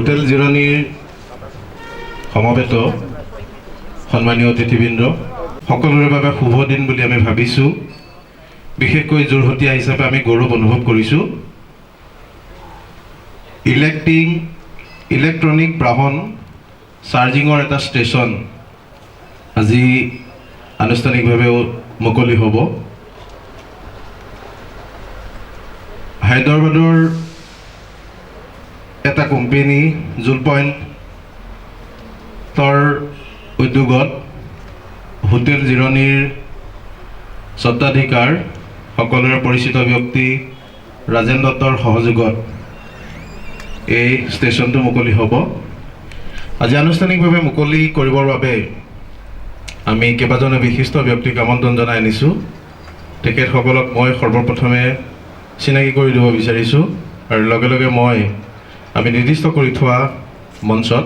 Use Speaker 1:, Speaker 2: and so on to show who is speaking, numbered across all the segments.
Speaker 1: Hotel জিৰণিৰ সমবেত সন্মানীয় অতিথিবৃন্দ সকলোৰে বাবে শুভ দিন বুলি আমি ভাবিছোঁ। বিশেষকৈ যোৰহতীয়া হিচাপে আমি গৌৰৱ অনুভৱ কৰিছোঁ। ইলেক্ট্ৰনিক বাহন চাৰ্জিঙৰ এটা ষ্টেচন আজি আনুষ্ঠানিকভাৱে মুকলি হ'ব। হায়দৰাবাদৰ এটা কোম্পানী জুল পইণ্টৰ উদ্যোগত হোটেল জিৰণিৰ স্বত্বাধিকাৰ সকলোৰে পৰিচিত ব্যক্তি ৰাজেন দত্তৰ সহযোগত এই ষ্টেচনটো মুকলি হ'ব। আজি আনুষ্ঠানিকভাৱে মুকলি কৰিবৰ বাবে আমি কেইবাজনো বিশিষ্ট ব্যক্তিক আমন্ত্ৰণ জনাই আনিছোঁ। তেখেতসকলক মই সৰ্বপ্ৰথমে চিনাকি কৰি দিব বিচাৰিছোঁ আৰু লগে লগে আমি নিৰ্দিষ্ট কৰি থোৱা মঞ্চত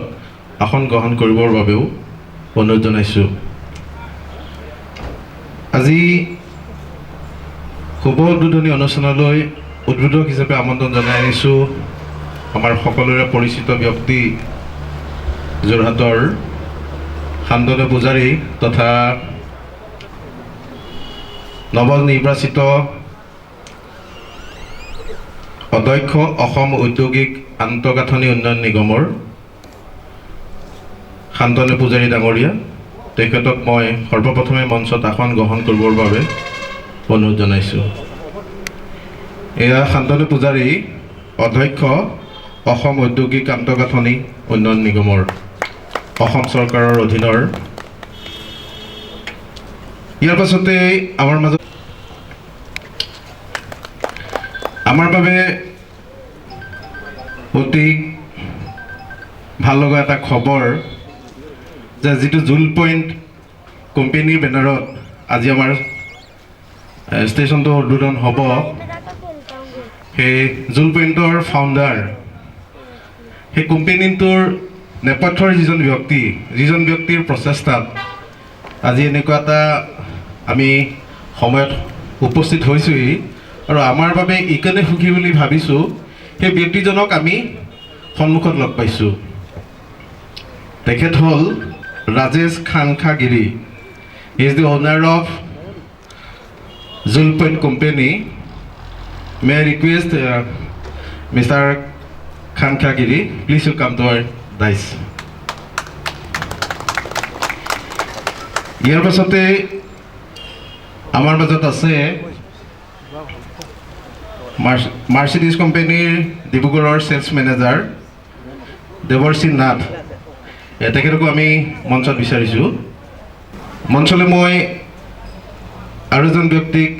Speaker 1: আসন গ্ৰহণ কৰিবৰ বাবেও অনুৰোধ জনাইছোঁ। আজি শুভ উদ্বোধনী অনুষ্ঠানলৈ উদ্বোধক হিচাপে আমন্ত্ৰণ জনাই আনিছোঁ আমাৰ সকলোৰে পৰিচিত ব্যক্তি যোৰহাটৰ শান্তনু পূজাৰী তথা নৱনিৰ্বাচিত অধ্যক্ষ অসম ঔদ্যোগিক আন্তঃগাঁথনি উন্নয়ন নিগমৰ শান্তনু পূজাৰী ডাঙৰীয়া। তেখেতক মই সৰ্বপ্ৰথমে মঞ্চত আসন গ্ৰহণ কৰিবৰ বাবে অনুৰোধ জনাইছোঁ। এয়া শান্তনু পূজাৰী অধ্যক্ষ অসম ঔদ্যোগিক আন্তঃগাঁথনি উন্নয়ন নিগমৰ অসম চৰকাৰৰ অধীনৰ। ইয়াৰ পাছতে আমাৰ বাবে অতি ভাল লগা এটা খবৰ যে যিটো জুল পইণ্ট কোম্পানীৰ বেনাৰত আজি আমাৰ ষ্টেচনটো উদ্বোধন হ'ব, সেই জুল পইণ্টৰ ফাউণ্ডাৰ, সেই কোম্পানীটোৰ নেপথ্যৰ যিজন ব্যক্তিৰ প্ৰচেষ্টাত আজি এনেকুৱা এটা আমি সময়ত উপস্থিত হৈছোঁহি। আৰু আমাৰ বাবে ইকাৰণে সুখী বুলি ভাবিছোঁ সেই ব্যক্তিজনক আমি সন্মুখত লগ পাইছোঁ। তেখেত হ'ল Rajesh Khankhagiri. He is the owner of Jewel Point company. May I request mister Khankhagiri, please you come to our dais. ইয়াৰ পাছতে আমাৰ মাজত আছে মাৰ্চিডিজ কোম্পানীৰ ডিব্ৰুগড়ৰ ছেলছ মেনেজাৰ দেৱৰ্ষী নাথ। তেখেতকো আমি মঞ্চত বিচাৰিছোঁ। মঞ্চলৈ মই আৰু এজন ব্যক্তিক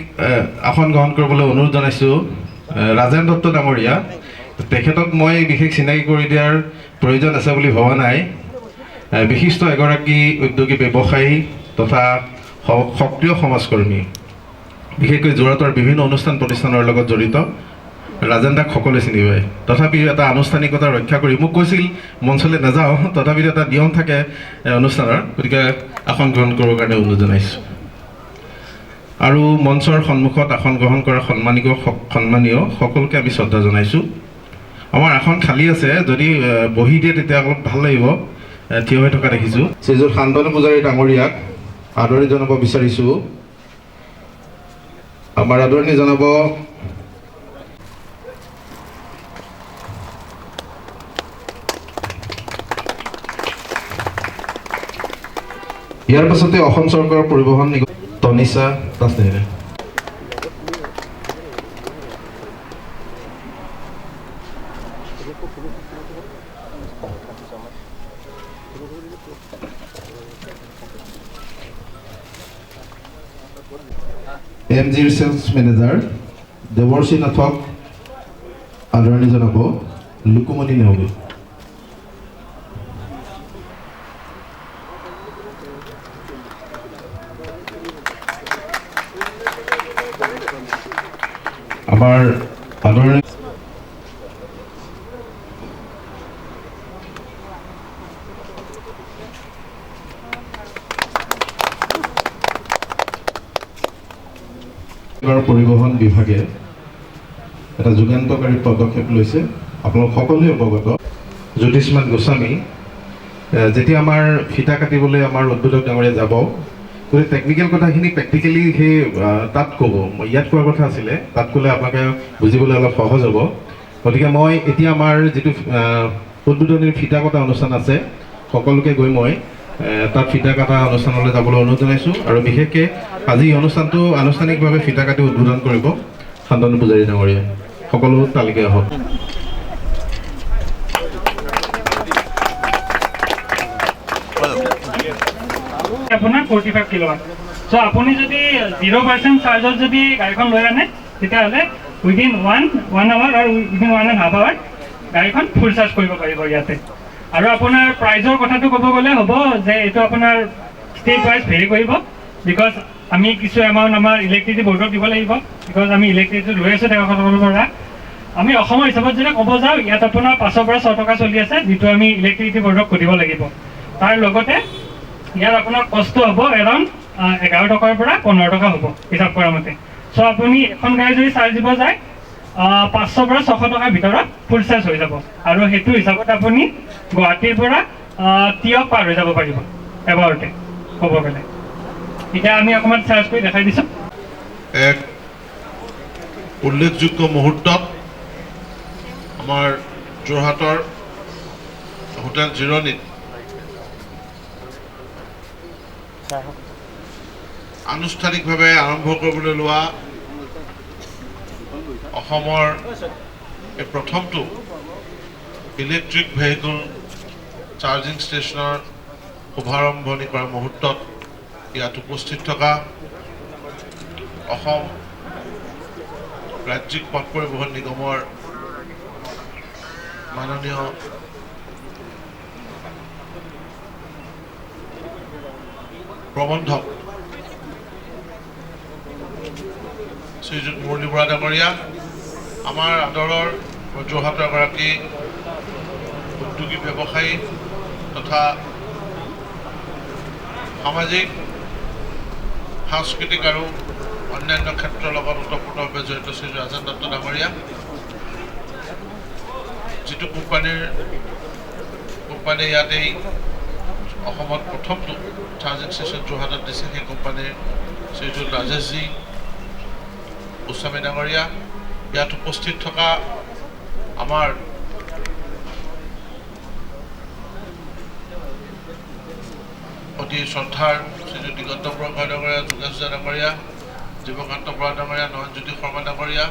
Speaker 1: আসন গ্ৰহণ কৰিবলৈ অনুৰোধ জনাইছোঁ, ৰাজেন দত্ত ডাঙৰীয়া। তেখেতক মই বিশেষ চিনাকি কৰি দিয়াৰ প্ৰয়োজন আছে বুলি ভবা নাই। বিশিষ্ট এগৰাকী উদ্যোগী ব্যৱসায়ী তথা সক্ৰিয় সমাজকৰ্মী, বিশেষকৈ যোৰহাটৰ বিভিন্ন অনুষ্ঠান প্ৰতিষ্ঠানৰ লগত জড়িত ৰাজেন দাক সকলোৱে চিনি পায়। তথাপিও এটা আনুষ্ঠানিকতা ৰক্ষা কৰি মোক কৈছিল মঞ্চলৈ নাযাওঁ, তথাপিও এটা নিয়ম থাকে অনুষ্ঠানৰ, গতিকে আসন গ্ৰহণ কৰিবৰ কাৰণে অনুৰোধ জনাইছোঁ। আৰু মঞ্চৰ সন্মুখত আসন গ্ৰহণ কৰা সন্মানীয় সকলোকে আমি শ্ৰদ্ধা জনাইছোঁ। আমাৰ আসন খালী আছে, যদি বহি দিয়ে তেতিয়া অলপ ভাল লাগিব। থিয় হৈ থকা দেখিছোঁ। শ্ৰীযুত শান্তনু পূজাৰী ডাঙৰীয়াক আদৰণি জনাব বিচাৰিছোঁ। আমাৰ আদৰণি জনাব ইয়াৰ পাছতে অসম চৰকাৰৰ পৰিবহণ নিগম তনিষা দাসে। MGৰ ছেলছ মেনেজাৰ দেৱৰ্ষী নাথক আদৰণি জনাব লুকুমণি নেওগী। আমাৰ আদৰণি পৰিবহণ বিভাগে এটা যুগান্তকাৰী পদক্ষেপ লৈছে। আপোনালোক সকলোৱে অৱগত। জ্যোতিষ্মান গোস্বামী যেতিয়া আমাৰ ফিটা কাটিবলৈ আমাৰ উদ্বোধক ডাঙৰীয়া যাব গতিকে টেকনিকেল কথাখিনি প্ৰেক্টিকেলি সেই তাত ক'ব ইয়াত কোৱাৰ কথা আছিলে তাত ক'লে আপোনালোকে বুজিবলৈ অলপ সহজ হ'ব গতিকে মই এতিয়া আমাৰ যিটো উদ্বোধনীৰ ফিটা কটা অনুষ্ঠান আছে সকলোকে গৈ মই তাত ফিটা কাটা অনুষ্ঠানলৈ যাবলৈ অনুৰোধ জনাইছোঁ আৰু বিশেষকৈ আজি এই অনুষ্ঠানটো আনুষ্ঠানিকভাৱে ফিটা কাটি উদ্বোধন কৰিব শান্তনু পূজাৰী ডাঙৰীয়াই সকলো তালিকা আহক
Speaker 2: আপোনাৰ 45 কিলোৱাট সো আপুনি যদি 0% চাৰ্জত যদি গাড়ীখন লৈ আনে তেতিয়াহ'লে উইদিন 1 আৱাৰ আৰু উইদিন 1.5 আৱাৰ গাড়ীখন ফুল চাৰ্জ কৰিব পাৰিব ইয়াতে আৰু আপোনাৰ প্ৰাইজৰ কথাটো ক'ব গ'লে হ'ব যে এইটো আপোনাৰ ষ্টেপ ৱাইজ ভেৰি কৰিব বিকজ আমি কিছু এমাউণ্ট আমাৰ ইলেক্ট্ৰিচিটি বৰ্ডক দিব লাগিব বিকজ আমি ইলেক্ট্ৰিচিটি লৈ আছোঁ তেওঁলোকৰ পৰা আমি অসমৰ হিচাপত যদি ক'ব যাওঁ ইয়াত আপোনাৰ 5ৰ পৰা 6 টকা চলি আছে যিটো আমি ইলেক্ট্ৰিচিটি বৰ্ডক দিব লাগিব তাৰ লগতে ইয়াৰ আপোনাৰ কষ্ট হ'ব এৰাউণ্ড 11 টকাৰ পৰা 15 টকা হ'ব হিচাপ কৰা মতে সো আপুনি এখন গাড়ী যদি চাৰ্জ দিব যায় 500 পৰা 600 টকাৰ ভিতৰত ফুল চাৰ্জ হৈ যাব আৰু সেইটো হিচাপত আপুনি গুৱাহাটীৰ পৰা তিয়ক পাৰ হৈ যাব পাৰিব এবাৰতে ক'ব গ'লে এতিয়া আমি অকণমান চাৰ্জ কৰি দেখাই দিছোঁ
Speaker 3: এক উল্লেখযোগ্য মুহূৰ্তত আমাৰ যোৰহাটৰ হোটেল জিৰণিত আনুষ্ঠানিকভাৱে আৰম্ভ কৰিবলৈ লোৱা অসমৰ এই প্ৰথমটো ইলেক্ট্ৰিক ভেহিকল চাৰ্জিং ষ্টেচনৰ শুভাৰম্ভণি কৰা মুহূৰ্তত ইয়াত উপস্থিত থকা অসম ৰাজ্যিক পথ পৰিবহণ নিগমৰ মাননীয় প্ৰবন্ধক শ্ৰীযুত মুৰলী বৰা ডাঙৰীয়া আমাৰ আদৰৰ যোৰহাটৰ এগৰাকী উদ্যোগী ব্যৱসায়ী তথা সামাজিক সাংস্কৃতিক আৰু অন্যান্য ক্ষেত্ৰৰ লগত ওতঃপ্ৰোতভাৱে জড়িত শ্ৰীযুত ৰাজেন দত্ত ডাঙৰীয়া যিটো কোম্পানীয়ে ইয়াতেই অসমত প্ৰথমটো চাৰ্জিং ষ্টেচন যোৰহাটত দিছে সেই কোম্পানীৰ শ্ৰীযুত ৰাজেশজী গোস্বামী ডাঙৰীয়া ইয়াত উপস্থিত থকা আমাৰ অতি শ্ৰদ্ধাৰ শ্ৰীযুত দিগন্ত বৰুৱা ডাঙৰীয়া যোগেশ ডাঙৰীয়া জীৱকান্ত বৰা ডাঙৰীয়া নয়নজ্যোতি শৰ্মা ডাঙৰীয়া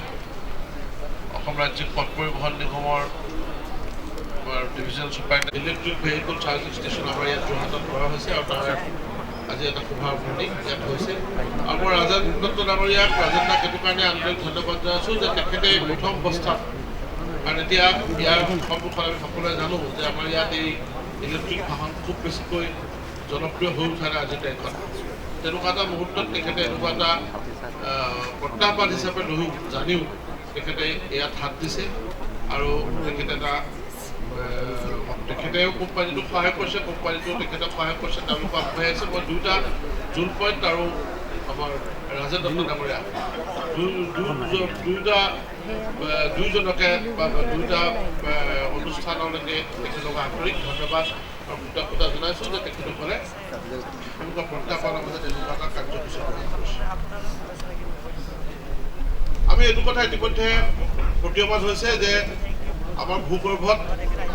Speaker 3: অসম ৰাজ্যিক পথ পৰিবহণ নিগমৰ divisional superintendent electric vehicle charging station আমাৰ ইয়াত যোৰহাটত কৰা হৈছে আৰু তাৰ আজি এটা শুভাৰম্ভণি ইয়াত হৈছে আৰু মই ৰাজেন দত্ত ডাঙৰীয়াক ৰাজেন দাক এইটো কাৰণে আন্তৰিক ধন্যবাদ জনাইছোঁ যে তেখেতে প্ৰথম অৱস্থাত কাৰণ এতিয়া ইয়াৰ সন্মুখত আমি সকলোৱে জানো যে আমাৰ ইয়াত এই ইলেক্ট্ৰিক বাহন খুব বেছিকৈ জনপ্ৰিয় হৈ উঠা নাই আজিৰ তাৰিখত তেনেকুৱা এটা মুহূৰ্তত তেখেতে এনেকুৱা এটা প্ৰত্যাহ্বান হিচাপে লৈ জানিও তেখেতে ইয়াত হাত দিছে আৰু তেখেতেও কোম্পানীটোক সহায় কৰিছে কোম্পানীটোও তেখেতক সহায় কৰিছে তেওঁলোকক আগবাঢ়ি আছে মই দুটা জুন পইণ্ট আৰু আমাৰ ৰাজেন দত্ত ডাঙৰীয়া দুইজনকে বা দুইটা অনুষ্ঠানলৈকে তেখেতক আন্তৰিক ধন্যবাদ আৰু কৃতজ্ঞতা জনাইছোঁ যে তেখেতসকলে এনেকুৱা প্ৰত্যাহ্বানৰ মাজত এনেকুৱা এটা কাৰ্যসূচী গ্ৰহণ কৰিছে আমি এইটো কথা ইতিমধ্যে প্ৰতীয়মান হৈছে যে আমাৰ ভূগৰ্ভত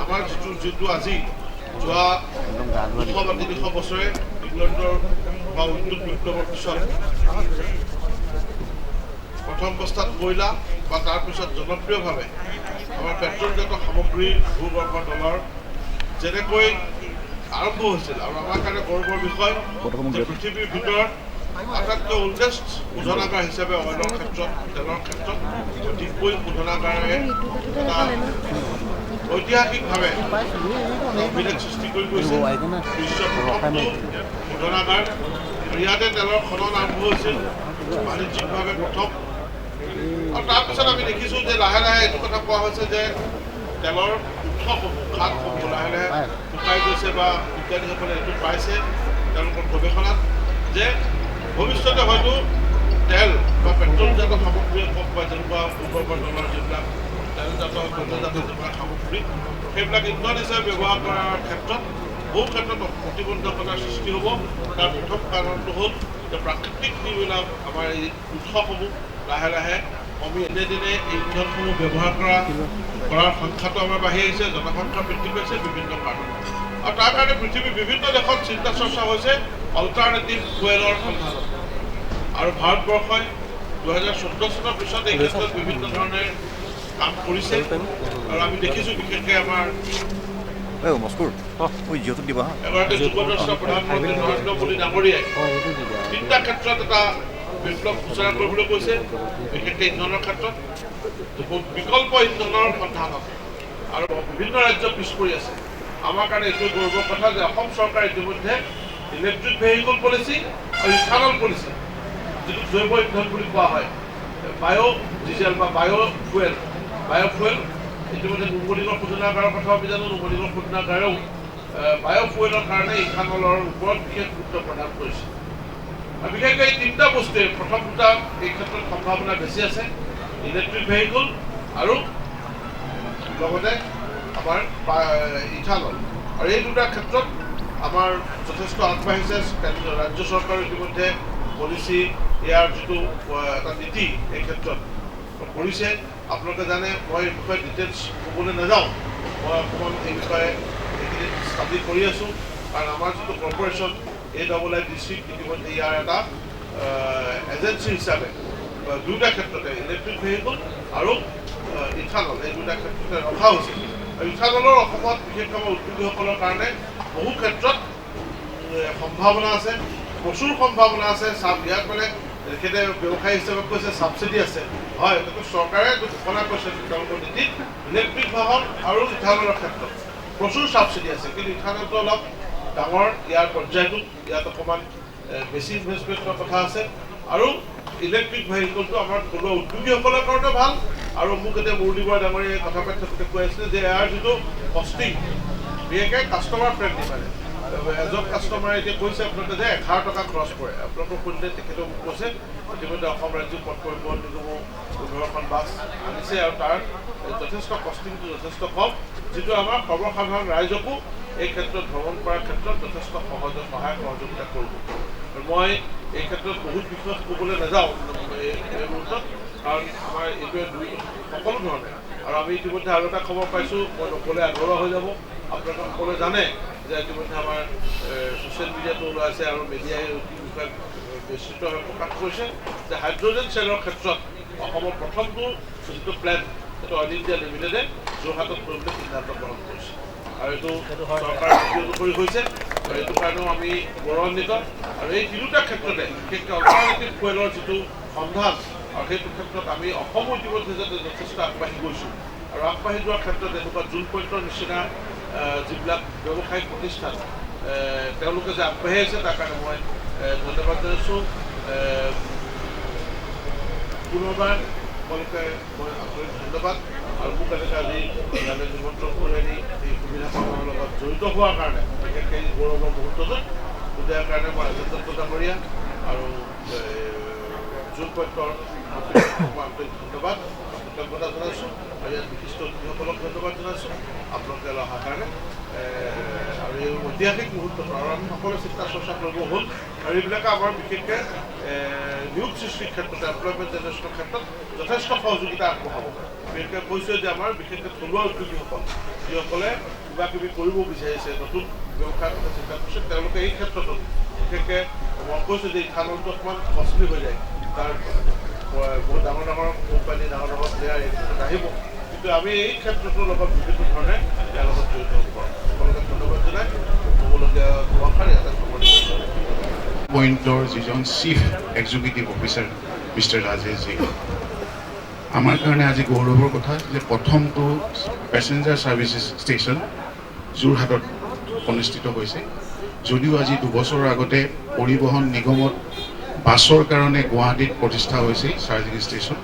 Speaker 3: আমাৰ যিটো আজি যোৱা 200 বা 300 বছৰে ইংলেণ্ডৰ বা উদ্যোগ বিপ্লৱৰ পিছত প্ৰথম অৱস্থাত কয়লা বা তাৰপিছত জনপ্ৰিয়ভাৱে আমাৰ পেট্ৰলজাত সামগ্ৰী ভূগৰ্ভৰ তলৰ যেনেকৈ আৰম্ভ হৈছিল আৰু আমাৰ কাৰণে গৌৰৱৰ বিষয় যে পৃথিৱীৰ ভিতৰত আটাইতকৈ ওল্ডেষ্ট শোধনাগাৰ হিচাপে অইলৰ ক্ষেত্ৰত তেলৰ ক্ষেত্ৰত অধিককৈ শোধনাগাৰে এটা ঐতিহাসিকভাৱে অভিলেখ সৃষ্টি কৰি গৈছে বিশ্বৰ প্ৰথমটো শোধনাগাৰ ইয়াতে তেলৰ খনন আৰম্ভ হৈছিল বাণিজ্যিকভাৱে প্ৰথম আৰু তাৰপিছত আমি দেখিছোঁ যে লাহে লাহে এইটো কথা কোৱা হৈছে যে তেলৰ উৎসসমূহ খাতসমূহ লাহে লাহে শুকাই গৈছে বা বিজ্ঞানীসকলে এইটো পাইছে তেওঁলোকৰ গৱেষণাত যে ভৱিষ্যতে হয়তো তেল বা পেট্ৰলজাত সামগ্ৰীয়ে হওক বা যেনেকুৱা ভূগৰ্ভৰ তলৰ যিবিলাক তেলজাত তৈলজাত যিবিলাক সামগ্ৰী সেইবিলাক ইন্ধন হিচাপে ব্যৱহাৰ কৰাৰ ক্ষেত্ৰত বহু ক্ষেত্ৰত প্ৰতিবন্ধকতাৰ সৃষ্টি হ'ব। তাৰ প্ৰথম কাৰণটো হ'ল যে প্ৰাকৃতিক যিবিলাক আমাৰ এই উৎসসমূহ লাহে লাহে কমি দিনে দিনে এই ইন্ধনসমূহ ব্যৱহাৰ কৰাৰ সংখ্যাটো আমাৰ বাঢ়ি আহিছে, জনসংখ্যা বৃদ্ধি পাইছে বিভিন্ন কাৰণত। আৰু তাৰ কাৰণে পৃথিৱীৰ বিভিন্ন দেশত চিন্তা চৰ্চা হৈছে অল্টাৰনেটিভ ফুৱেলৰ সন্ধানত। আৰু ভাৰতবৰ্ষই 2014 চনৰ পিছত এই ক্ষেত্ৰত বিভিন্ন ধৰণে কাম কৰিছে। আৰু আমি দেখিছোঁ বিশেষকৈ আমাৰ এগৰাকী যুগদ্ৰষ্টা প্ৰধানমন্ত্ৰী নৰেন্দ্ৰ মোদী ডাঙৰীয়াই 3টা ক্ষেত্ৰত এটা বিপ্লৱ সূচনা কৰিবলৈ কৈছে, বিশেষকৈ ইন্ধনৰ ক্ষেত্ৰত বিকল্প ইন্ধনৰ সন্ধানত। আৰু বিভিন্ন ৰাজ্য পিছ পৰি আছে। আমাৰ কাৰণে এইটো গৌৰৱৰ কথা যে অসম চৰকাৰে ইতিমধ্যে ইলেক্ট্ৰিক ভেহিকল পলিচি আৰু ইথানল পলিচি, যিটো জৈৱ ইন্ধন বুলি কোৱা হয়, বায়' ডিজেল বা বায়'ফুৱেল ইতিমধ্যে নুমলীগড় শোধনাগাৰৰ কথা আমি জানো। নুমলীগড় শোধনাগাৰেও বায়'ফুৱেলৰ কাৰণে ইথানলৰ ওপৰত বিশেষ গুৰুত্ব প্ৰদান কৰিছে। আৰু বিশেষকৈ এই 3টা বস্তুৱে প্ৰথম দুটা এই ক্ষেত্ৰত সম্ভাৱনা বেছি আছে, ইলেক্ট্ৰিক ভেহিকল আৰু লগতে আমাৰ ইথানল। আৰু এই দুটা ক্ষেত্ৰত আমাৰ যথেষ্ট আগবাঢ়িছে। ৰাজ্য চৰকাৰে ইতিমধ্যে পলিচি ইয়াৰ যিটো এটা নীতি এই ক্ষেত্ৰত কৰিছে। আপোনালোকে জানে, মই এই বিষয়ে ডিটেইলছ ক'বলৈ নাযাওঁ। মই অকণমান এই বিষয়ে এইখিনি ষ্টাডি কৰি আছোঁ। কাৰণ আমাৰ যিটো কৰ্পৰেশ্যন AIIDC ইতিমধ্যে ইয়াৰ এটা এজেঞ্চি হিচাপে দুটা ক্ষেত্ৰতে ইলেক্ট্ৰিক ভেহিকল আৰু ইথানল এই দুটা ক্ষেত্ৰতে ৰখা হৈছে। আৰু ইথানলৰ অসমত বিশেষকৈ উদ্যোগীসকলৰ কাৰণে বহু ক্ষেত্ৰত সম্ভাৱনা আছে, প্ৰচুৰ সম্ভাৱনা আছে। ইয়াত মানে তেখেতে ব্যৱসায়ী হিচাপে কৈছে ছাবচিডি আছে। হয়, কিন্তু চৰকাৰে ঘোষণা কৰিছে তেওঁলোকৰ নীতিত ইলেক্ট্ৰিক বাহন আৰু ইথানলৰ ক্ষেত্ৰত প্ৰচুৰ ছাবচিডি আছে। কিন্তু ইথানলটো অলপ ডাঙৰ, ইয়াৰ পৰ্যায়টোত ইয়াত অকণমান বেছি ইনভেষ্টমেণ্টৰ কথা আছে। আৰু ইলেক্ট্ৰিক ভেহিকলটো আমাৰ থলুৱা উদ্যোগীসকলৰ কাৰণে ভাল। আৰু মোক এতিয়া মুৰলী বৰা ডাঙৰীয়াই কথা পাতি থাকোঁতে কৈ আছিলে যে ইয়াৰ যিটো কষ্টিং বিশেষকৈ কাষ্টমাৰ ফ্ৰেণ্ডলি, মানে এজন কাষ্টমাৰে এতিয়া কৈছে আপোনালোকে যে 11 টকা খৰচ কৰে। আপোনালোকক সুধিলে তেখেতেও মোক কৈছে ইতিমধ্যে অসম ৰাজ্যিক পথ পৰিবহণ নিগমে 15খন বাছ আনিছে আৰু তাৰ যথেষ্ট কষ্টিংটো যথেষ্ট কম, যিটো আমাৰ সৰ্বসাধাৰণ ৰাইজকো এই ক্ষেত্ৰত ভ্ৰমণ কৰাৰ ক্ষেত্ৰত যথেষ্ট সহায় সহযোগিতা কৰিব। মই এই ক্ষেত্ৰত বহুত বিষয় ক'বলৈ নাযাওঁ এই মুহূৰ্তত, কাৰণ আমাৰ এইটোৱে সকলো ধৰণে। আৰু আমি ইতিমধ্যে আৰু এটা খবৰ পাইছোঁ, মই নক'লে আগ্ৰহ হৈ যাব। আপোনালোকে সকলোৱে জানে যে ইতিমধ্যে আমাৰ ছ'চিয়েল মিডিয়াটো ওলাই আছে আৰু মিডিয়াই এই বিষয়ে বিস্তৃতভাৱে প্ৰকাশ কৰিছে যে হাইড্ৰজেন চেলৰ ক্ষেত্ৰত অসমৰ প্ৰথমটো যিটো প্লেন, সেইটো অইল ইণ্ডিয়া লিমিটেডে যোৰহাটত কৰিবলৈ সিদ্ধান্ত গ্ৰহণ কৰিছে। আৰু এইটো চৰকাৰৰ নীতি অনুসৰি হৈছে। আৰু এইটো কাৰণেও আমি গৌৰৱান্বিত। আৰু এই তিনিটা ক্ষেত্ৰতে বিশেষকৈ অল্টাৰনেটিভ ফুৱেলৰ যিটো সন্ধান, আৰু সেইটো ক্ষেত্ৰত আমি অসমো ইতিমধ্যে যথেষ্ট আগবাঢ়ি গৈছোঁ। আৰু আগবাঢ়ি যোৱাৰ ক্ষেত্ৰত এনেকুৱা জুল পইণ্টৰ নিচিনা যিবিলাক ব্যৱসায়িক প্ৰতিষ্ঠান তেওঁলোকে যে আগবাঢ়ি আছে তাৰ কাৰণে মই ধন্যবাদ জনাইছোঁ। পুনৰবাৰ সকলোকে মই আন্তৰিক ধন্যবাদ। আৰু মোক এনেকৈ আজি নিমন্ত্ৰণ কৰি এই সুবিধাসমূহৰ লগত জড়িত হোৱাৰ কাৰণে, বিশেষকৈ এই গৌৰৱৰ মুহূৰ্তটোত দিয়াৰ কাৰণে মই ৰাজেন্দ্ৰ ডাঙৰীয়া আৰু জুল পইণ্টৰ আন্তৰিক ধন্যবাদ কৃতজ্ঞতা জনাইছোঁ। আৰু ইয়াত বিশিষ্ট অতিথিসকলক ধন্যবাদ জনাইছোঁ আপোনালোকে অহাৰ কাৰণে। আৰু এই ঐতিহাসিক মুহূৰ্তত আৰু আমি সকলোৱে চিন্তা চৰ্চা কৰিব হ'ল। আৰু এইবিলাকে আমাৰ বিশেষকৈ নিয়োগ সৃষ্টিৰ ক্ষেত্ৰত, এমপ্লয়মেণ্ট জেনেৰেশ্যনৰ ক্ষেত্ৰত যথেষ্ট সহযোগিতা আগবঢ়াব। বিশেষকৈ কৈছোঁ যে আমাৰ বিশেষকৈ থলুৱা উদ্যোগীসকল যিসকলে কিবা কিবি কৰিব বিচাৰিছে, নতুন ব্যৱসায়ৰ কথা চিন্তা কৰিছে, তেওঁলোকে এই ক্ষেত্ৰতো বিশেষকৈ মই কৈছোঁ যে ইথানলটো অকণমান কষ্টলি হৈ যায়। তাৰ বহুত ডাঙৰ ডাঙৰ কোম্পানী, ডাঙৰ ডাঙৰ প্লেয়াৰ এই ক্ষেত্ৰত আহিব, কিন্তু আমি এই ক্ষেত্ৰটোৰ লগত বিভিন্ন ধৰণে ইয়াৰ লগত জড়িত হ'ব পাৰোঁ। সকলোকে ধন্যবাদ জনাই হ'বলগীয়া দুআষাৰ ইয়াতে সামৰণি মাৰিছোঁ।
Speaker 4: পইণ্টৰ যিজন চিফ এক্সিকিউটিভ অফিচাৰ মিষ্টাৰ ৰাজেশজী, আমাৰ কাৰণে আজি গৌৰৱৰ কথা যে প্ৰথমটো পেছেঞ্জাৰ ছাৰ্ভিচেছ ষ্টেচন যোৰহাটত অনুষ্ঠিত হৈছে। যদিও আজি 2 বছৰৰ আগতে পৰিবহণ নিগমত বাছৰ কাৰণে গুৱাহাটীত প্ৰতিষ্ঠা হৈছিল চাৰ্জিং ষ্টেচন,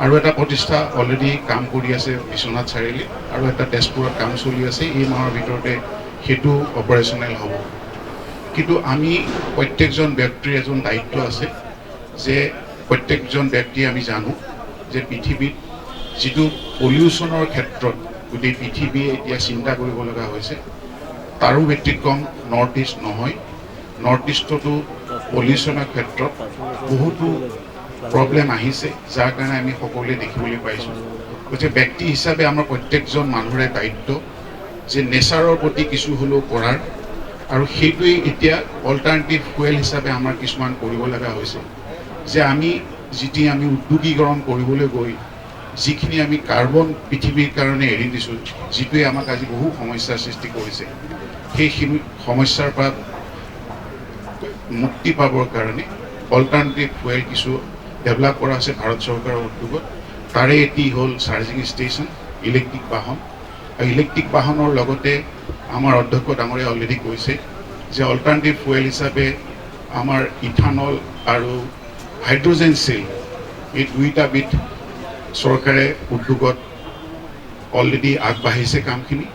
Speaker 4: আৰু এটা প্ৰতিষ্ঠা অলৰেডি কাম কৰি আছে বিশ্বনাথ চাৰিআলিত, আৰু এটা তেজপুৰত কাম চলি আছে। এই মাহৰ ভিতৰতে সেইটো অপাৰেশ্যনেল হ'ব। কিন্তু আমি প্ৰত্যেকজন ব্যক্তিৰ এজন দায়িত্ব আছে যে প্ৰত্যেকজন ব্যক্তিয়ে আমি জানো যে পৃথিৱীত যিটো পলিউশ্যনৰ ক্ষেত্ৰত গোটেই পৃথিৱীয়ে এতিয়া চিন্তা কৰিব লগা হৈছে, তাৰো ব্যতিক্ৰম নৰ্থ ইষ্ট নহয়। নৰ্থ ইষ্টতো পলিউশ্যনৰ ক্ষেত্ৰত বহুতো প্ৰব্লেম আহিছে, যাৰ কাৰণে আমি সকলোৱে দেখিবলৈ পাইছোঁ। গতিকে ব্যক্তি হিচাপে আমাৰ প্ৰত্যেকজন মানুহৰে দায়িত্ব যে নেচাৰৰ প্ৰতি কিছু হ'লেও কৰাৰ, আৰু সেইটোৱেই এতিয়া অল্টাৰনেটিভ ফুৱেল হিচাপে আমাৰ কিছুমান কৰিব লগা হৈছে। যে আমি উদ্যোগীকৰণ কৰিবলৈ গৈ যিখিনি আমি কাৰ্বন পৃথিৱীৰ কাৰণে এৰি দিছোঁ, যিটোৱে আমাক আজি বহু সমস্যাৰ সৃষ্টি কৰিছে, সেই সমস্যাৰ পৰা মুক্তি পাবৰ কাৰণে অল্টাৰনেটিভ ফুৱেল কিছু ডেভেলপ কৰা হৈছে ভাৰত চৰকাৰৰ উদ্যোগত। তাৰে এটি হ'ল চাৰ্জিং ষ্টেচন, ইলেক্ট্ৰিক বাহন। আৰু ইলেক্ট্ৰিক বাহনৰ লগতে আমাৰ অধ্যক্ষ ডাঙৰীয়া অলৰেডি কৈছে যে অল্টাৰনেটিভ ফুৱেল হিচাপে আমাৰ ইথানল আৰু হাইড্ৰজেন চেল, এই দুইটা বিধ চৰকাৰে উদ্যোগত অলৰেডি আগবাঢ়িছে কামখিনি।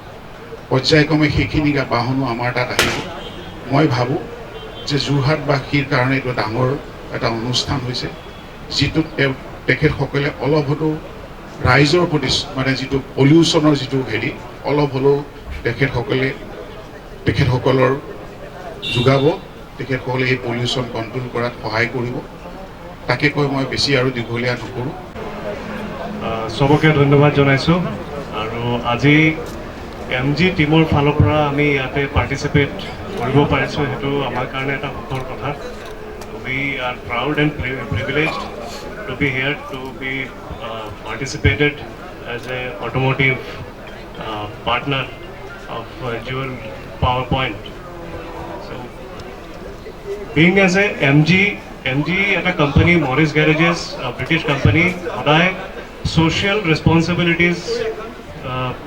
Speaker 4: পৰ্যায়ক্ৰমে সেইখিনি বাহনো আমাৰ তাত আহিব। মই ভাবোঁ যে যোৰহাটবাসীৰ কাৰণে এইটো ডাঙৰ এটা অনুষ্ঠান হৈছে, যিটোত তেখেতসকলে অলপ হ'লেও ৰাইজৰ প্ৰতি মানে যিটো পলিউশ্যনৰ যিটো হেৰি অলপ হ'লেও তেখেতসকলৰ যোগাব, তেখেতসকলে এই পলিউশ্যন কণ্ট্ৰল কৰাত সহায় কৰিব। তাকে কৈ মই বেছি আৰু দীঘলীয়া নকৰোঁ।
Speaker 5: চবকে ধন্যবাদ জনাইছোঁ। আৰু আজি MG টিমৰ ফালৰ পৰা আমি ইয়াতে পাৰ্টিচিপেট কৰিব পাৰিছোঁ, সেইটো আমাৰ কাৰণে এটা সুখৰ কথা। We are proud and privileged to be here, to be participated as a automotive partner of Jewel PowerPoint. So, being as a MG at a company, Morris Garages, a British company, সদায় social responsibilities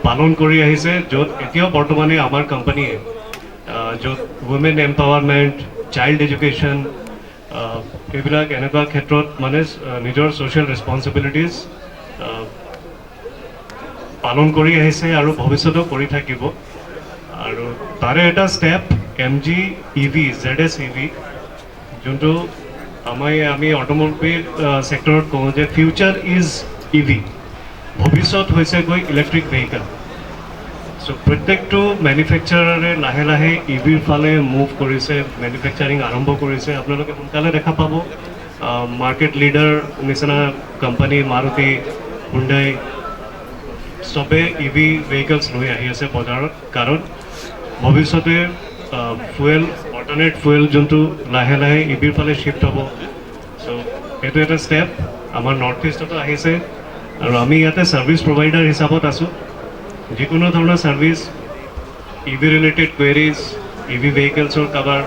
Speaker 5: পালন কৰি আহিছে, য'ত এতিয়াও বৰ্তমানে আমাৰ কোম্পানীয়ে য'ত women empowerment, child education, এইবিলাক এনেকুৱা ক্ষেত্ৰত মানে নিজৰ ছ'চিয়েল ৰেছপনচিবিলিটিজ পালন কৰি আহিছে আৰু ভৱিষ্যতেও কৰি থাকিব। আৰু তাৰে এটা step MG EV, ZS EV, যোনটো আমি অট'মোবাইল ছেক্টৰত কওঁ যে ফিউচাৰ ইজ EV, ভৱিষ্যত হৈছে গৈ ইলেক্ট্ৰিক ভেহিকেল। চ' প্ৰত্যেকটো মেনুফেকচাৰাৰে লাহে লাহে EVৰ ফালে মুভ কৰিছে, মেনুফেকচাৰিং আৰম্ভ কৰিছে। আপোনালোকে সোনকালে দেখা পাব মাৰ্কেট লিডাৰ নিচিনা কোম্পানী মাৰুতি, হুণ্ডাই চবে EV ভেহিকেলছ লৈ আহি আছে বজাৰত, কাৰণ ভৱিষ্যতে অল্টাৰনেট ফুৱেল যোনটো লাহে লাহে EVৰ ফালে শ্বিফ্ট হ'ব। চ' এইটো এটা ষ্টেপ আমাৰ নৰ্থ ইষ্টতো আহিছে, আৰু আমি ইয়াতে ছাৰ্ভিচ প্ৰভাইডাৰ হিচাপত আছোঁ। যিকোনো ধৰণৰ service, EV related queries, EV ভেহিকেলছৰ কাৰোবাৰ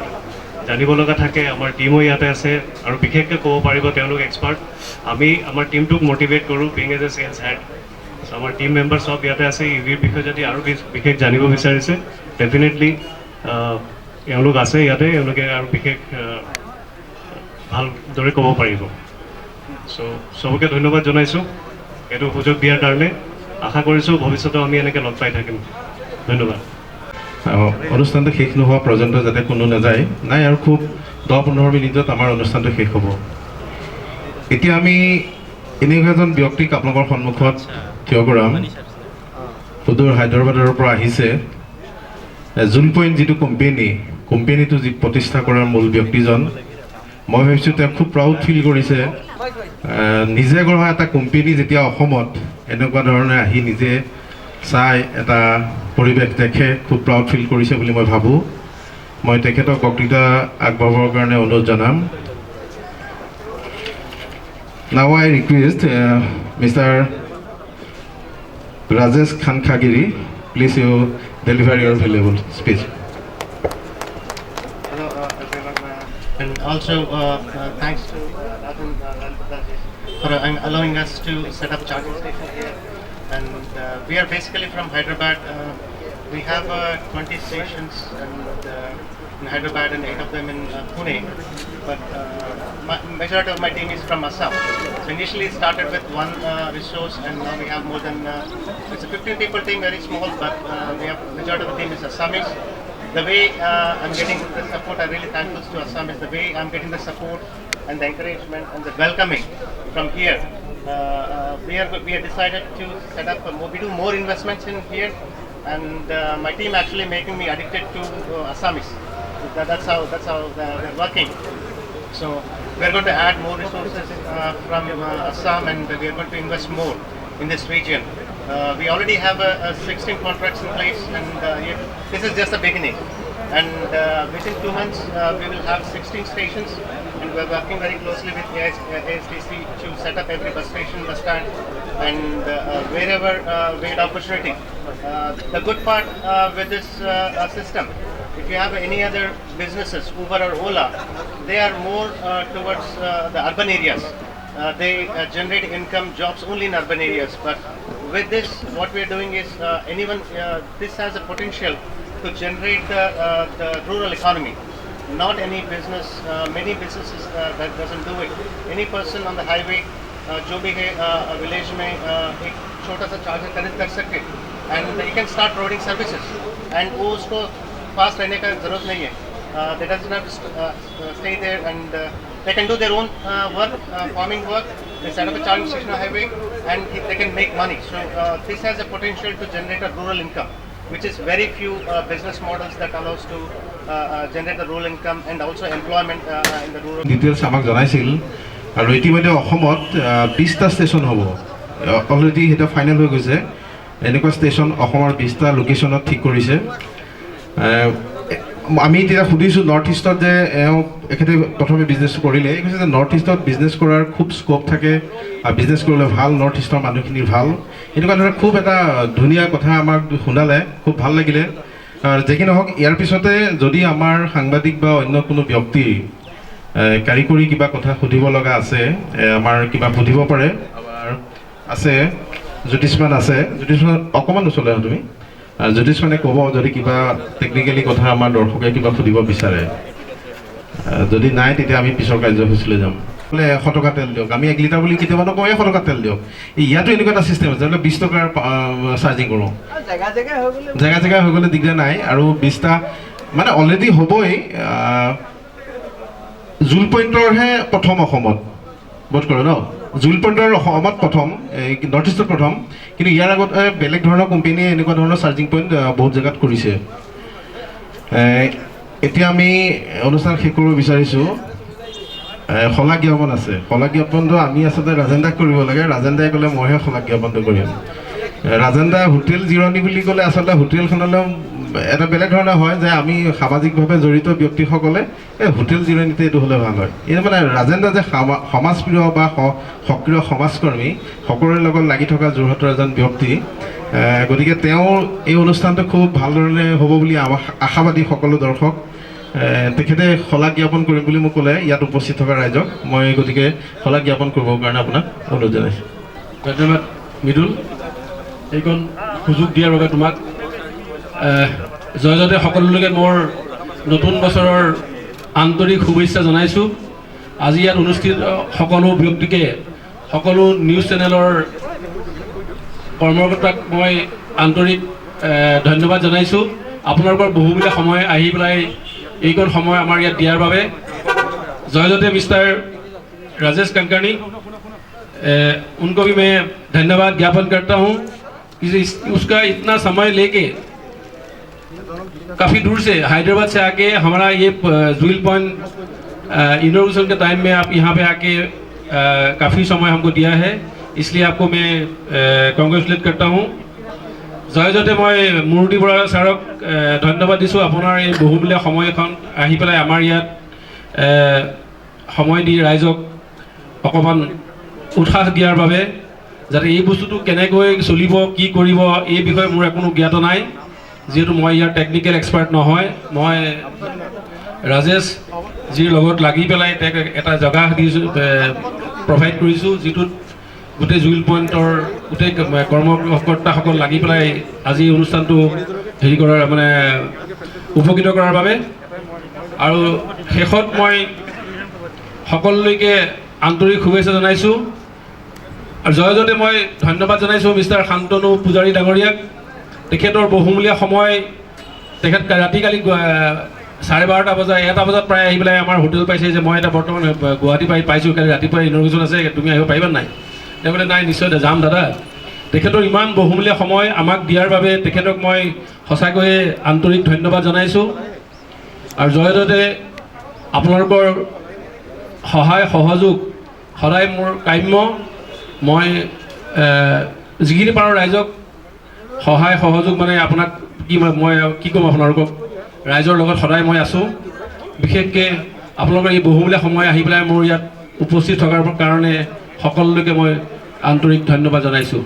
Speaker 5: জানিব লগা থাকে, আমাৰ টীমো ইয়াতে আছে আৰু বিশেষকৈ ক'ব পাৰিব তেওঁলোক এক্সপাৰ্ট। আমি আমাৰ টীমটোক মটিভেট কৰোঁ, being as a sales head. আমাৰ টীম মেম্বাৰ চব ইয়াতে আছে। EVৰ বিষয়ে যদি আৰু বিশেষ জানিব বিচাৰিছে, ডেফিনেটলি এওঁলোক আছে ইয়াতে, এওঁলোকে আৰু বিশেষ ভালদৰে ক'ব পাৰিব। চ' চবকে ধন্যবাদ জনাইছোঁ এইটো সুযোগ দিয়াৰ কাৰণে। আশা কৰিছোঁ ভৱিষ্যতেও আমি এনেকৈ লগ পাই থাকিম। ধন্যবাদ।
Speaker 1: অনুষ্ঠানটো শেষ নোহোৱা পৰ্যন্ত যাতে কোনো নাযায়, নাই আৰু খুব 10-15 মিনিটত আমাৰ অনুষ্ঠানটো শেষ হ'ব। এতিয়া আমি এনেকুৱা এজন ব্যক্তিক আপোনালোকৰ সন্মুখত থিয় কৰাম, সুদূৰ হায়দৰাবাদৰ পৰা আহিছে। জুল পইণ্ট যিটো কোম্পেনীটো যি প্ৰতিষ্ঠা কৰাৰ মূল ব্যক্তিজন, মই ভাবিছোঁ তেওঁ খুব প্ৰাউড ফিল কৰিছে। নিজে গঢ়া এটা কোম্পেনী যেতিয়া অসমত এনেকুৱা ধৰণে আহি নিজে চাই এটা পৰিৱেশ দেখে, খুব প্ৰাউড ফিল কৰিছে বুলি মই ভাবোঁ। মই তেখেতক বক্তৃতা আগবঢ়াবৰ কাৰণে অনুৰোধ জনাম। Now I request Mr. Rajesh Khankhagiri, please you deliver your valuable speech.
Speaker 6: Hello everyone, and also thanks to Rajan for allowing us to set up charging station here. And we are basically from Hyderabad. We have 20 stations in Hyderabad and 8 of them in Pune. But majority of my team is from Assam. So initially it started with one resource, and now we have more than it's a 15 people team, very small, but we have majority of the team is Assamese. The way I'm getting the support, I'm really thankful to Assam, is the way I'm getting the support and the encouragement and the welcoming from here. we are decided to set up we do more investments in here, and my team actually making me addicted to Assamese. That's how they're working. So we are going to add more resources from Assam, and we are going to invest more in this region. We already have 16 contracts in place, and this is just the beginning. And within 2 months, we will have 16 stations, and we are working very closely with ASDC to set up every bus station, bus stand, and wherever we had opportunity. The good part with this system, if you have any other businesses, Uber or Ola, they are more towards the urban areas. They generate income, jobs only in urban areas. But with this, what we are doing is this has a potential to generate the rural economy. Not any business, many businesses that doesn't do it. Any person on the highway, जो भी है village में एक छोटा सा charger connect कर सके, and you can start providing services. And वो उसको fast रहने का जरूरत नहीं है. They doesn't have to stay there, and they can do their own work, farming work. They set up a charging station on the highway, and they can make money. So this has a potential to generate a rural income, which is very few business models that allows to generate the rural income and also employment in the rural.
Speaker 1: Details আমাক জনাইছিল আৰু ইতিমধ্যে অসমত 20টা station হ'ব already এটা final হৈ গৈছে এনেকুৱা ষ্টেচন অসমৰ 20টা লোকেশ্যনত ঠিক কৰিছে আমি এতিয়া সুধিছোঁ নৰ্থ ইষ্টত যে এখেতে প্ৰথমে বিজনেছ কৰিলে কৈছে যে নৰ্থ ইষ্টত বিজনেছ কৰাৰ খুব স্ক'প থাকে আৰু বিজনেছ কৰিলে ভাল নৰ্থ ইষ্টৰ মানুহখিনিৰ ভাল এনেকুৱা ধৰণৰ খুব এটা ধুনীয়া কথা আমাক শুনালে খুব ভাল লাগিলে যে কি নহওক ইয়াৰ পিছতে যদি আমাৰ সাংবাদিক বা অন্য কোনো ব্যক্তি কাৰিকৰী কিবা কথা সুধিব লগা আছে আমাৰ কিবা সুধিব পাৰে আমাৰ আছে জ্যোতিষমান আছে জ্যোতিষমান অকণমান ওচৰলৈ আহা তুমি জ্যোতিষমানে ক'ব যদি কিবা টেকনিকেলি কথা আমাৰ দৰ্শকে কিবা সুধিব বিচাৰে যদি নাই তেতিয়া আমি পিছৰ কাৰ্যসূচীলৈ যাম বোলে 100 টকা তেল দিয়ক আমি 1 লিটাৰ বুলি কেতিয়াবা নকওঁ 100 টকা তেল দিয়ক ইয়াতো এনেকুৱা এটা চিষ্টেম আছে যে 20 টকাৰ চাৰ্জিং কৰোঁ জেগা হৈ গ'লে দিগদাৰ নাই আৰু 20টা মানে অলৰেডি হ'বই জুল পইণ্টৰহে প্ৰথম অসমত বোধ কৰে ন জুল পইণ্টৰ অসমত প্ৰথম নৰ্থ ইষ্টত প্ৰথম কিন্তু ইয়াৰ আগত বেলেগ ধৰণৰ কোম্পানীয়ে এনেকুৱা ধৰণৰ চাৰ্জিং পইণ্ট বহুত জেগাত কৰিছে এতিয়া আমি অনুষ্ঠান শেষ কৰিব বিচাৰিছোঁ শলাগ জ্ঞাপন আছে শলাগ জ্ঞাপনটো আমি আচলতে ৰাজেন্দাক কৰিব লাগে ৰাজেন্দাই ক'লে মইহে শলাগ জ্ঞাপনটো কৰিম ৰাজেন্দা হোটেল জিৰণি বুলি ক'লে আচলতে হোটেলখনলৈ এটা বেলেগ ধৰণৰ হয় যে আমি সামাজিকভাৱে জড়িত ব্যক্তিসকলে এই হোটেল জিৰণিতে এইটো হ'লে ভাল হয় এই মানে ৰাজেন্দা যে সমাজপ্ৰিয় বা সক্ৰিয় সমাজকৰ্মী সকলোৰে লগত লাগি থকা যোৰহাটৰ এজন ব্যক্তি গতিকে তেওঁৰ এই অনুষ্ঠানটো খুব ভালদৰে হ'ব বুলি আমাৰ আশাবাদী সকলো দৰ্শক তেখেতে শলাগ জ্ঞাপন কৰিম বুলি মোক ক'লে ইয়াত উপস্থিত থকা ৰাইজক মই গতিকে শলাগ জ্ঞাপন কৰিবৰ কাৰণে আপোনাক অনুৰোধ জনাইছোঁ
Speaker 7: ধন্যবাদ মৃদুল এইখন সুযোগ দিয়াৰ বাবে তোমাক জয়জতে সকলোলৈকে মোৰ নতুন বছৰৰ আন্তৰিক শুভেচ্ছা জনাইছোঁ আজি ইয়াত অনুষ্ঠিত সকলো ব্যক্তিকে সকলো নিউজ চেনেলৰ কৰ্মকৰ্তাক মই আন্তৰিক ধন্যবাদ জনাইছোঁ আপোনালোকৰ বহুমূলীয়া সময় আহি পেলাই এইকণ সময় আমাৰ ইয়াত দিয়াৰ বাবে জয়জতে মিষ্টাৰ राजेश कंकणी उनको भी मैं धन्यवाद ज्ञापन करता हूँ कि उसका इतना समय लेके काफ़ी दूर से हैदराबाद से आके हमारा ये जुइल पॉइंट इनोग्रेशन के टाइम में आप यहाँ पे आके काफ़ी समय हमको दिया है इसलिए आपको मैं कॉन्ग्रेचुलेट करता हूँ জয়জতে মই মুৰুতি বৰা ছাৰক ধন্যবাদ দিছোঁ আপোনাৰ এই বহুমূলীয়া সময়খন আহি পেলাই আমাৰ ইয়াত সময় দি ৰাইজক অকণমান উৎসাহ দিয়াৰ বাবে যাতে এই বস্তুটো কেনেকৈ চলিব কি কৰিব এই বিষয়ে মোৰ কোনো জ্ঞাত নাই যিহেতু মই ইয়াৰ টেকনিকেল এক্সপাৰ্ট নহয় মই ৰাজেশ জিৰ লগত লাগি পেলাই তেওঁক এটা জেগা দিছোঁ প্ৰভাইড কৰিছোঁ যিটোত গোটেই জুইল পইণ্টৰ গোটেই কৰ্মকৰ্তাসকল লাগি পেলাই আজি অনুষ্ঠানটো হেৰি কৰাৰ মানে উপকৃত কৰাৰ বাবে আৰু শেষত মই সকলোলৈকে আন্তৰিক শুভেচ্ছা জনাইছোঁ আৰু জয়জতে মই ধন্যবাদ জনাইছোঁ মিষ্টাৰ শান্তনু পূজাৰী ডাঙৰীয়াক তেখেতৰ বহুমূলীয়া সময় তেখেত ৰাতি কালি 12:30 বজাত 1 বজাত প্ৰায় আহি পেলাই আমাৰ হোটেল পাইছে যে মই এটা বৰ্তমান গুৱাহাটী পাইছোঁ কালি ৰাতিপুৱা ইনগ্ৰেশ্যন আছে তুমি আহিব পাৰিবা নাই তেওঁ বোলে নাই নিশ্চয় যাম দাদা। তেখেতৰ ইমান বহুমূলীয়া সময় আমাক দিয়াৰ বাবে তেখেতক মই সঁচাকৈয়ে আন্তৰিক ধন্যবাদ জনাইছোঁ। আৰু জয়দতে আপোনালোকৰ সহায় সহযোগ সদায় মোৰ কাম্য। মই যিখিনি পাৰোঁ ৰাইজক সহায় সহযোগ মানে আপোনাক মই কি ক'ম আপোনালোকক, ৰাইজৰ লগত সদায় মই আছোঁ। বিশেষকৈ আপোনালোকৰ এই বহুমূলীয়া সময় আহি পেলাই মোৰ ইয়াত উপস্থিত থকাৰ কাৰণে সকলোলৈকে মই আন্তৰিক ধন্যবাদ জনাইছোঁ।